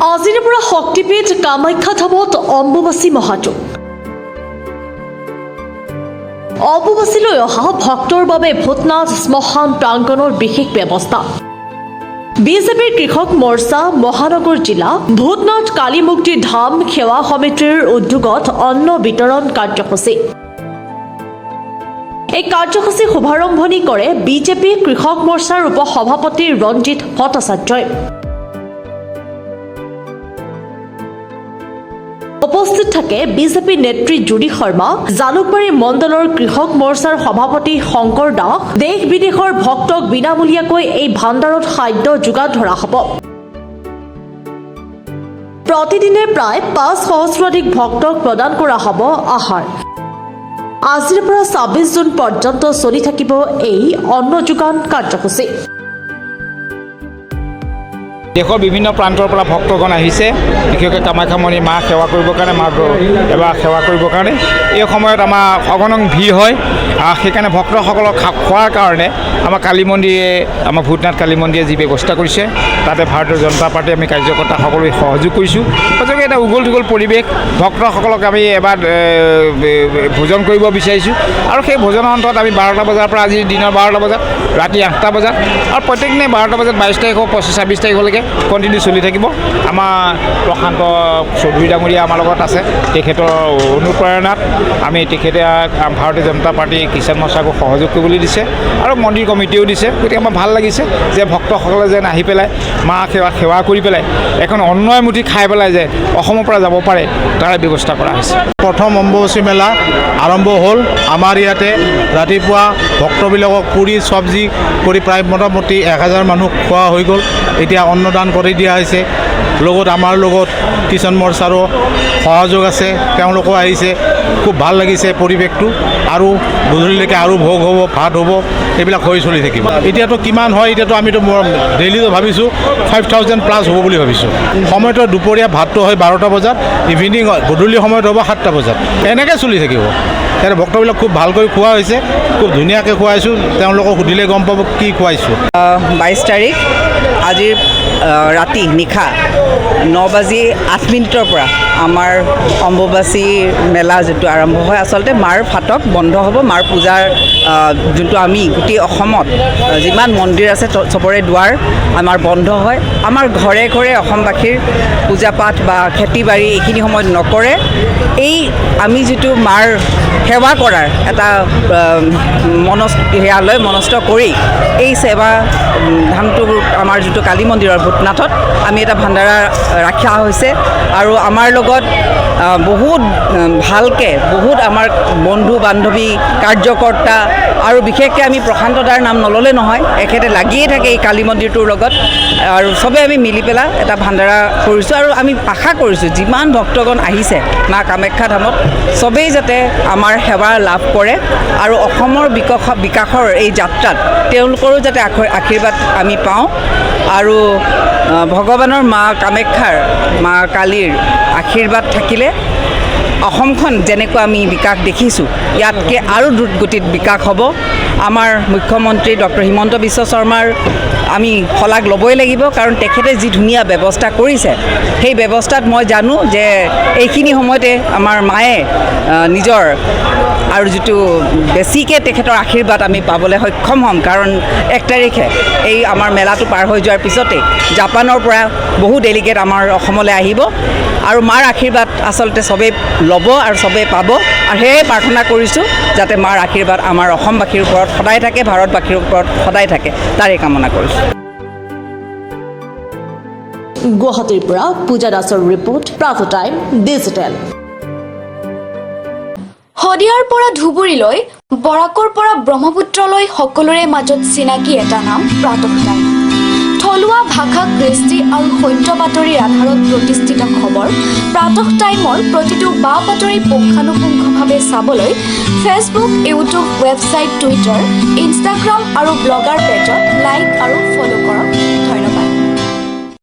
আজিৰ পৰা শক্তিপীঠ কামাখ্যা ধামত অম্বুবাচী মহাযজ্ঞ। অম্বুবাচীলৈ অহা ভক্তৰ বাবে ভূতনাথ শ্মশান প্ৰাংগণৰ বিশেষ ব্যৱস্থা। বিজেপিৰ কৃষক মৰ্চা মহানগৰ জিলা ভূতনাথ কালী মুক্তি ধাম সেৱা সমিতিৰ উদ্যোগত অন্ন বিতৰণ কাৰ্যসূচী। এই কাৰ্যসূচী শুভাৰম্ভণি কৰে বিজেপি কৃষক মৰ্চাৰ উপ সভাপতি ৰঞ্জিত ভট্টাচাৰ্যই। উপস্থিত থাকে বিজেপি নেত্ৰী জুৰি শৰ্মা, জালুকবাৰী মণ্ডলৰ কৃষক মৰ্চাৰ সভাপতি শংকৰ দাস। দেশ বিদেশৰ ভক্তক বিনামূলীয়াকৈ এই ভাণ্ডাৰত খাদ্য যোগান ধৰা হ'ব। প্ৰতিদিনে প্ৰায় ৫ সহস্ৰাধিক ভক্তক প্ৰদান কৰা হ'ব আহাৰ। আজিৰ পৰা ২৬ জুন পৰ্যন্ত চলি থাকিব এই অন্ন যোগান কাৰ্যসূচী। দেশৰ বিভিন্ন প্ৰান্তৰ পৰা ভক্তগণ আহিছে, বিশেষকৈ কামাখ্যামণি মা সেৱা কৰিবৰ কাৰণে, মাক এবাৰ সেৱা কৰিবৰ কাৰণে। এই সময়ত আমাৰ অগণন ভিৰ হয়। সেইকাৰণে ভক্তসকলক খোৱাৰ কাৰণে আমাৰ কালী মন্দিৰে, আমাৰ ভূতনাথ কালী মন্দিৰে যি ব্যৱস্থা কৰিছে, তাতে ভাৰতীয় জনতা পাৰ্টীয়ে আমি কাৰ্যকৰ্তা সকলোৱে সহযোগ কৰিছোঁ। গতিকে এটা উগল থুগল পৰিৱেশ, ভক্তসকলক আমি এবাৰ ভোজন কৰিব বিচাৰিছোঁ। আৰু সেই ভোজনৰ অন্তত আমি ১২টা বজাৰ পৰা আজি দিনৰ ১২টা বজাত, ৰাতি ৮টা বজাত আৰু প্ৰত্যেক দিনে 12টা বজাত ২২ তাৰিখ হওক ২৬ তাৰিখলৈকে কণ্টিনিউ চলি থাকিব। আমাৰ প্ৰশান্ত চৌধুৰী ডাঙৰীয়া আমাৰ লগত আছে। তেখেতৰ অনুপ্ৰেৰণাত আমি তেখেতে ভাৰতীয় জনতা পাৰ্টী কিষাণ মৰ্চাকো সহযোগ কৰিবলৈ দিছে আৰু মন্দিৰ কমিটিও দিছে। গতিকে আমাৰ ভাল লাগিছে যে ভক্তসকলে যেন আহি পেলাই মা সেৱা কৰি পেলাই এখন অন্নয় মুঠি খাই পেলাই যে অসমৰ পৰা যাব পাৰে, তাৰ ব্যৱস্থা কৰা হৈছে। প্ৰথম অম্বুবাচী মেলা আৰম্ভ হ'ল। আমাৰ ইয়াতে ৰাতিপুৱা ভক্তবিলাকক পুৰি চব্জি কৰি প্ৰায় মোটামুটি ১,০০০ মানুহ খোৱা হৈ গ'ল। এতিয়া অন্নদান কৰি দিয়া হৈছে। লগত আমাৰ লগত কিষাণ মৰ্চাৰো সহযোগ আছে, তেওঁলোকো আহিছে। খুব ভাল লাগিছে পৰিৱেশটো। আৰু গধূলিলৈকে আৰু ভোগ হ'ব, ভাত হ'ব, এইবিলাক হৈ চলি থাকিব। এতিয়াতো কিমান হয়, এতিয়াতো আমিতো ডেইলিতো ভাবিছোঁ 5,000+ হ'ব বুলি ভাবিছোঁ। সময়টো দুপৰীয়া ভাতটো হয় 12টা বজাত, ইভিনিং গধূলি সময়ত হ'ব 7টা বজাত। এনেকৈ চলি থাকিব। ইয়াতে ভক্তবিলাক খুব ভালকৈ খোৱা হৈছে, খুব ধুনীয়াকৈ খুৱাইছোঁ। তেওঁলোকক সুধিলে গম পাব কি খুৱাইছোঁ। 22 তাৰিখ আজিৰ ৰাতি নিশা 9:08 পৰা আমাৰ অম্বুবাচী মেলা যিটো আৰম্ভ হয়, আচলতে মাৰ ফাটক বন্ধ হ'ব। মাৰ পূজাৰ যোনটো আমি গোটেই অসমত যিমান মন্দিৰ আছে চবৰে দুৱাৰ আমাৰ বন্ধ হয়। আমাৰ ঘৰে ঘৰে অসমবাসীৰ পূজা পাঠ বা খেতি বাৰী এইখিনি সময়ত নকৰে। এই আমি যিটো মাৰ সেৱা কৰাৰ এটা মনস্থ কৰি এই সেৱা ধামটো আমাৰ যিটো কালী মন্দিৰৰ ভূতনাথত আমি এটা ভাণ্ডাৰা ৰখা হৈছে। আৰু আমাৰ লগত বহুত ভালকৈ বহুত আমাৰ বন্ধু বান্ধৱী কাৰ্যকৰ্তা আৰু বিশেষকৈ আমি প্ৰশান্ত দাৰ নাম নল'লে নহয়, এখেতে লাগিয়ে থাকে এই কালী মন্দিৰটোৰ লগত। আৰু চবেই আমি মিলি পেলাই এটা ভাণ্ডাৰা কৰিছোঁ। আৰু আমি আশা কৰিছোঁ যিমান ভক্তগণ আহিছে মা কামাখ্যা ধামত, চবেই যাতে আমাৰ সেৱা লাভ কৰে আৰু অসমৰ বিকাশৰ এই যাত্ৰাত তেওঁলোকৰো যাতে আশীৰ্বাদ আমি পাওঁ। আৰু ভগৱানৰ মা কামাখ্যাৰ, মা কালীৰ আশীৰ্বাদ থাকিলে অসমখন যেনেকুৱা আমি বিকাশ দেখিছোঁ, ইয়াতকৈ আৰু দ্ৰুতগতিত বিকাশ হ'ব। আমাৰ মুখ্যমন্ত্ৰী ডক্টৰ হিমন্ত বিশ্ব শৰ্মাৰ আমি শলাগ ল'বই লাগিব, কাৰণ তেখেতে যি ধুনীয়া ব্যৱস্থা কৰিছে, সেই ব্যৱস্থাত মই জানো যে এইখিনি সময়তে আমাৰ মায়ে নিজৰ আৰু যিটো বেছিকৈ তেখেতৰ আশীৰ্বাদ আমি পাবলৈ সক্ষম হ'ম। কাৰণ 1 তাৰিখে এই আমাৰ মেলাটো পাৰ হৈ যোৱাৰ পিছতেই জাপানৰ পৰা বহু ডেলিগেট আমাৰ অসমলৈ আহিব। আৰু মাৰ আশীৰ্বাদ আচলতে চবেই ল'ব আৰু চবেই পাব। আৰু সেয়ে প্ৰাৰ্থনা কৰিছোঁ যাতে মাৰ আশীৰ্বাদ আমাৰ অসমবাসীৰ ওপৰত সদায় থাকে, ভাৰতবাসীৰ ওপৰত সদায় থাকে, তাৰে কামনা কৰিছোঁ। গুৱাহাটীৰ পৰা পূজা দাসৰ ৰিপৰ্ট, প্ৰাতঃ টাইম ডিজিটেল। শদিয়াৰ পৰা ধুবুৰীলৈ, বৰাকৰ পৰা ব্ৰহ্মপুত্ৰলৈ সকলোৰে মাজত চিনাকি এটা নাম প্ৰাতঃ টাইম। থলুৱা ভাষা, কৃষ্টি আৰু সত্য বাতৰিৰ আধাৰত প্ৰতিষ্ঠিত খবৰ প্ৰাতঃ টাইমৰ প্ৰতিটো বা বাতৰি পুংখানুপুংখভাৱে চাবলৈ Facebook, YouTube, website, Twitter, Instagram আৰু ব্লগাৰ পেজত লাইক আৰু ফ'ল' কৰক। ধন্যবাদ।